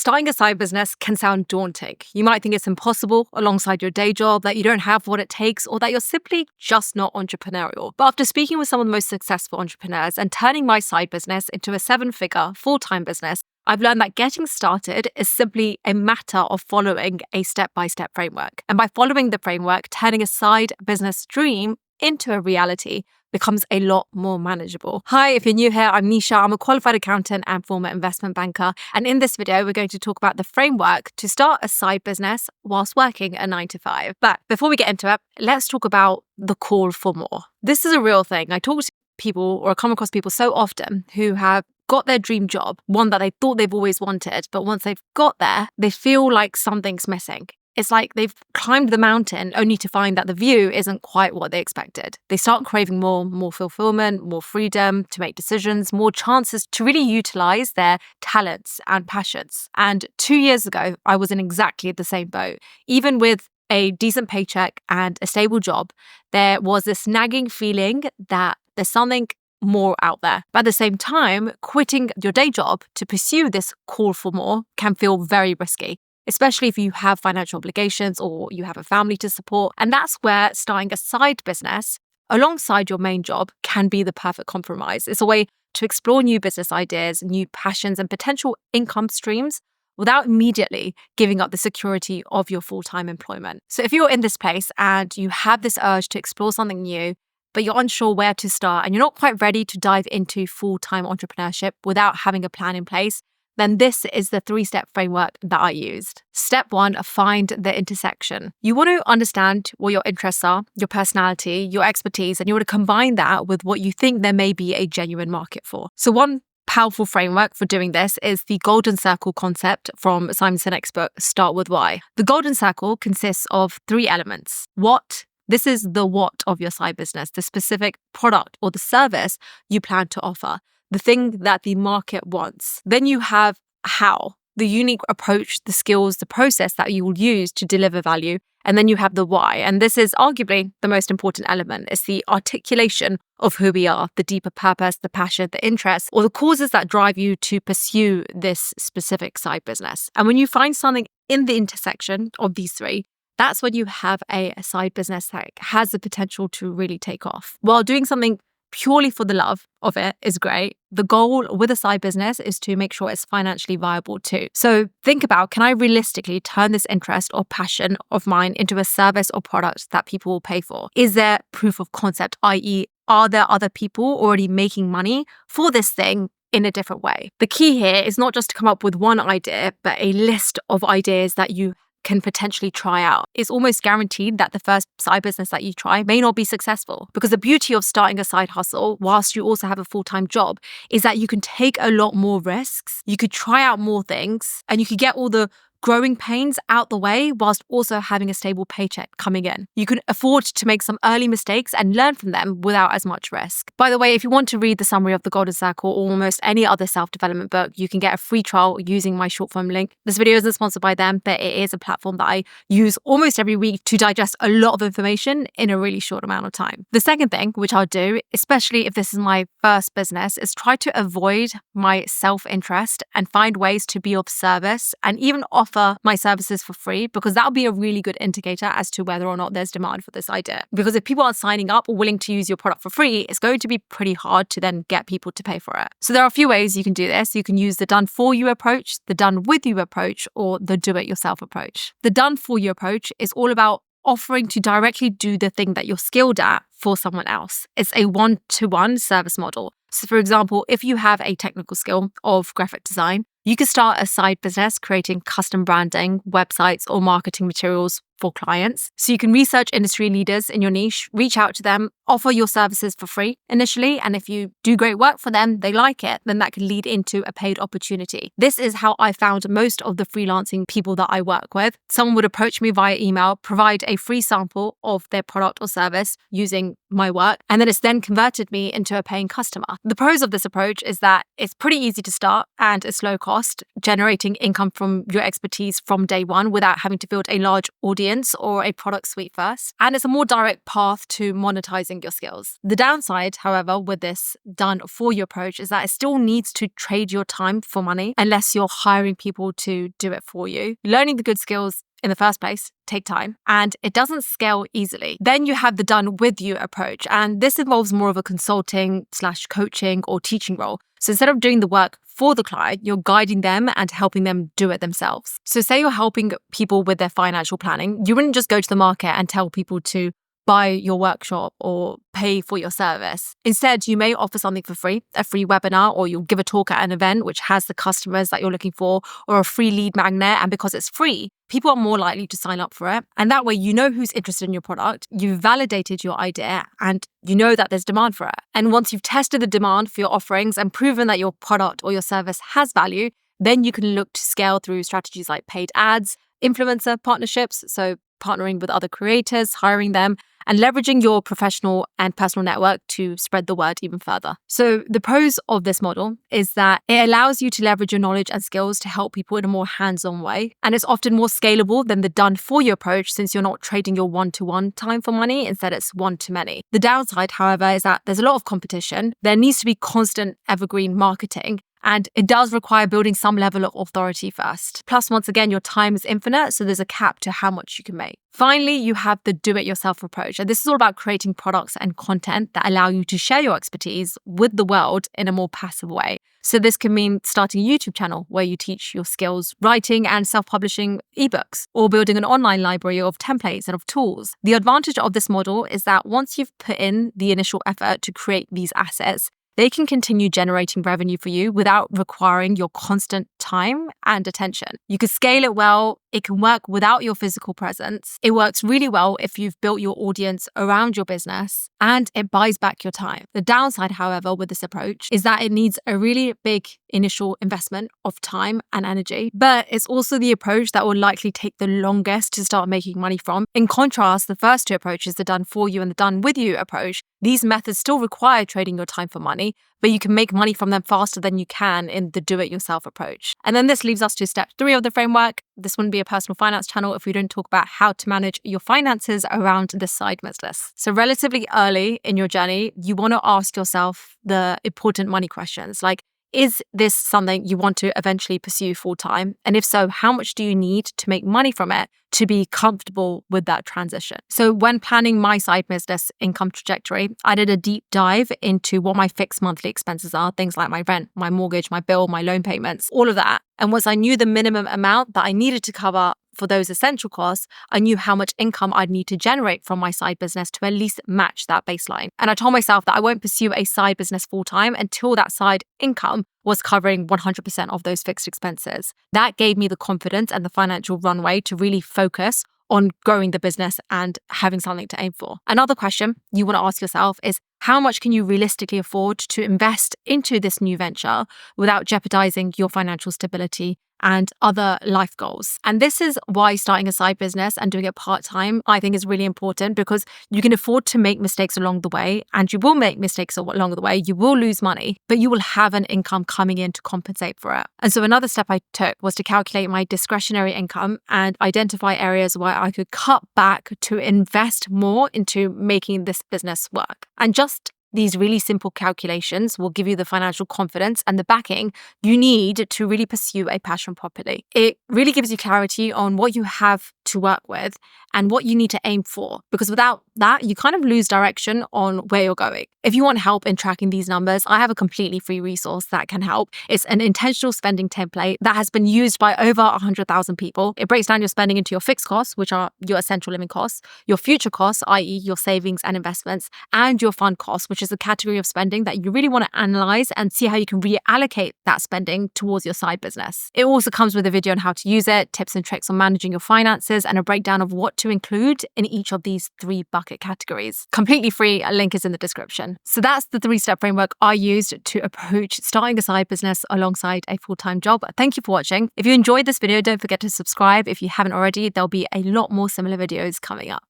Starting a side business can sound daunting. You might think it's impossible alongside your day job, that you don't have what it takes, or that you're simply just not entrepreneurial. But after speaking with some of the most successful entrepreneurs and turning my side business into a 7-figure full-time business, I've learned that getting started is simply a matter of following a step-by-step framework. And by following the framework, turning a side business dream into a reality becomes a lot more manageable. Hi, if you're new here, I'm Nischa. I'm a qualified accountant and former investment banker. And in this video, we're going to talk about the framework to start a side business whilst working a 9-to-5. But before we get into it, let's talk about the call for more. This is a real thing. I talk to people or come across people so often who have got their dream job, one that they thought they've always wanted, but once they've got there, they feel like something's missing. It's like they've climbed the mountain only to find that the view isn't quite what they expected. They start craving more fulfillment, more freedom to make decisions, more chances to really utilize their talents and passions. And 2 years ago, I was in exactly the same boat. Even with a decent paycheck and a stable job, there was this nagging feeling that there's something more out there. But at the same time, quitting your day job to pursue this call for more can feel very risky, especially if you have financial obligations or you have a family to support. And that's where starting a side business alongside your main job can be the perfect compromise. It's a way to explore new business ideas, new passions, and potential income streams without immediately giving up the security of your full-time employment. So if you're in this place and you have this urge to explore something new, but you're unsure where to start and you're not quite ready to dive into full-time entrepreneurship without having a plan in place, then this is the 3-step framework that I used. Step 1, find the intersection. You want to understand what your interests are, your personality, your expertise, and you want to combine that with what you think there may be a genuine market for. So one powerful framework for doing this is the Golden Circle concept from Simon Sinek's book, Start With Why. The Golden Circle consists of 3 elements. What? This is the what of your side business, the specific product or the service you plan to offer, the thing that the market wants. Then you have how, the unique approach, the skills, the process that you will use to deliver value. And then you have the why. And this is arguably the most important element. It's the articulation of who we are, the deeper purpose, the passion, the interests, or the causes that drive you to pursue this specific side business. And when you find something in the intersection of these 3, that's when you have a side business that has the potential to really take off. While doing something purely for the love of it is great, the goal with a side business is to make sure it's financially viable too. So think about, can I realistically turn this interest or passion of mine into a service or product that people will pay for? Is there proof of concept, i.e., are there other people already making money for this thing in a different way? The key here is not just to come up with one idea, but a list of ideas that you can potentially try out. It's almost guaranteed that the first side business that you try may not be successful, because the beauty of starting a side hustle whilst you also have a full-time job is that you can take a lot more risks, you could try out more things, and you could get all the growing pains out the way whilst also having a stable paycheck coming in. You can afford to make some early mistakes and learn from them without as much risk. By the way, if you want to read the summary of the Golden Circle or almost any other self-development book, you can get a free trial using my short form link. This video isn't sponsored by them, but it is a platform that I use almost every week to digest a lot of information in a really short amount of time. The second thing, which I'll do, especially if this is my first business, is try to avoid my self-interest and find ways to be of service and even offer my services for free, because that'll be a really good indicator as to whether or not there's demand for this idea. Because if people aren't signing up or willing to use your product for free, it's going to be pretty hard to then get people to pay for it. So there are a few ways you can do this. You can use the done for you approach, the done with you approach, or the do it yourself approach. The done for you approach is all about offering to directly do the thing that you're skilled at for someone else. It's a one-to-one service model. So for example, if you have a technical skill of graphic design, you could start a side business creating custom branding, websites, or marketing materials for clients. So you can research industry leaders in your niche, reach out to them, offer your services for free initially. And if you do great work for them, they like it, then that can lead into a paid opportunity. This is how I found most of the freelancing people that I work with. Someone would approach me via email, provide a free sample of their product or service using my work, and then it's then converted me into a paying customer. The pros of this approach is that it's pretty easy to start and it's low cost, generating income from your expertise from day one without having to build a large audience audience or a product suite first, and it's a more direct path to monetizing your skills. The downside, however, with this done for you approach is that it still needs to trade your time for money unless you're hiring people to do it for you. Learning the good skills in the first place take time, and it doesn't scale easily. Then you have the done with you approach, and this involves more of a consulting/coaching or teaching role. So instead of doing the work for the client, you're guiding them and helping them do it themselves. So say you're helping people with their financial planning, you wouldn't just go to the market and tell people to buy your workshop or pay for your service. Instead, you may offer something for free, a free webinar, or you'll give a talk at an event which has the customers that you're looking for, or a free lead magnet. And because it's free, people are more likely to sign up for it. And that way, you know who's interested in your product, you've validated your idea, and you know that there's demand for it. And once you've tested the demand for your offerings and proven that your product or your service has value, then you can look to scale through strategies like paid ads, influencer partnerships, so partnering with other creators, hiring them, and leveraging your professional and personal network to spread the word even further. So the pros of this model is that it allows you to leverage your knowledge and skills to help people in a more hands-on way. And it's often more scalable than the done for you approach, since you're not trading your one-to-one time for money. Instead, it's one-to-many. The downside, however, is that there's a lot of competition. There needs to be constant evergreen marketing, and it does require building some level of authority first. Plus, once again, your time is infinite, so there's a cap to how much you can make. Finally, you have the do-it-yourself approach. And this is all about creating products and content that allow you to share your expertise with the world in a more passive way. So this can mean starting a YouTube channel where you teach your skills, writing and self-publishing ebooks, or building an online library of templates and of tools. The advantage of this model is that once you've put in the initial effort to create these assets, they can continue generating revenue for you without requiring your constant time and attention. You can scale it well. It can work without your physical presence. It works really well if you've built your audience around your business, and it buys back your time. The downside, however, with this approach is that it needs a really big initial investment of time and energy, but it's also the approach that will likely take the longest to start making money from. In contrast, the first two approaches, the done for you and the done with you approach, these methods still require trading your time for money, but you can make money from them faster than you can in the do-it-yourself approach. And then this leaves us to step 3 of the framework. This wouldn't be a personal finance channel if we don't talk about how to manage your finances around this side business. So relatively early in your journey, you want to ask yourself the important money questions like, is this something you want to eventually pursue full-time? And if so, how much do you need to make money from it to be comfortable with that transition? So when planning my side business income trajectory, I did a deep dive into what my fixed monthly expenses are, things like my rent, my mortgage, my bill, my loan payments, all of that. And once I knew the minimum amount that I needed to cover for those essential costs, I knew how much income I'd need to generate from my side business to at least match that baseline. And I told myself that I won't pursue a side business full-time until that side income was covering 100% of those fixed expenses. That gave me the confidence and the financial runway to really focus on growing the business and having something to aim for. Another question you want to ask yourself is, how much can you realistically afford to invest into this new venture without jeopardizing your financial stability and other life goals? And this is why starting a side business and doing it part-time, I think, is really important, because you can afford to make mistakes along the way, and you will make mistakes along the way. You will lose money, but you will have an income coming in to compensate for it. And so another step I took was to calculate my discretionary income and identify areas where I could cut back to invest more into making this business work. And just these really simple calculations will give you the financial confidence and the backing you need to really pursue a passion properly. It really gives you clarity on what you have to work with and what you need to aim for, because without that, you kind of lose direction on where you're going. If you want help in tracking these numbers, I have a completely free resource that can help. It's an intentional spending template that has been used by over 100,000 people. It breaks down your spending into your fixed costs, which are your essential living costs, your future costs, i.e. your savings and investments, and your fund costs, which is a category of spending that you really want to analyze and see how you can reallocate that spending towards your side business. It also comes with a video on how to use it, tips and tricks on managing your finances, and a breakdown of what to include in each of these 3 bucket categories. Completely free, a link is in the description. So that's the 3-step framework I used to approach starting a side business alongside a full-time job. Thank you for watching. If you enjoyed this video, don't forget to subscribe. If you haven't already, there'll be a lot more similar videos coming up.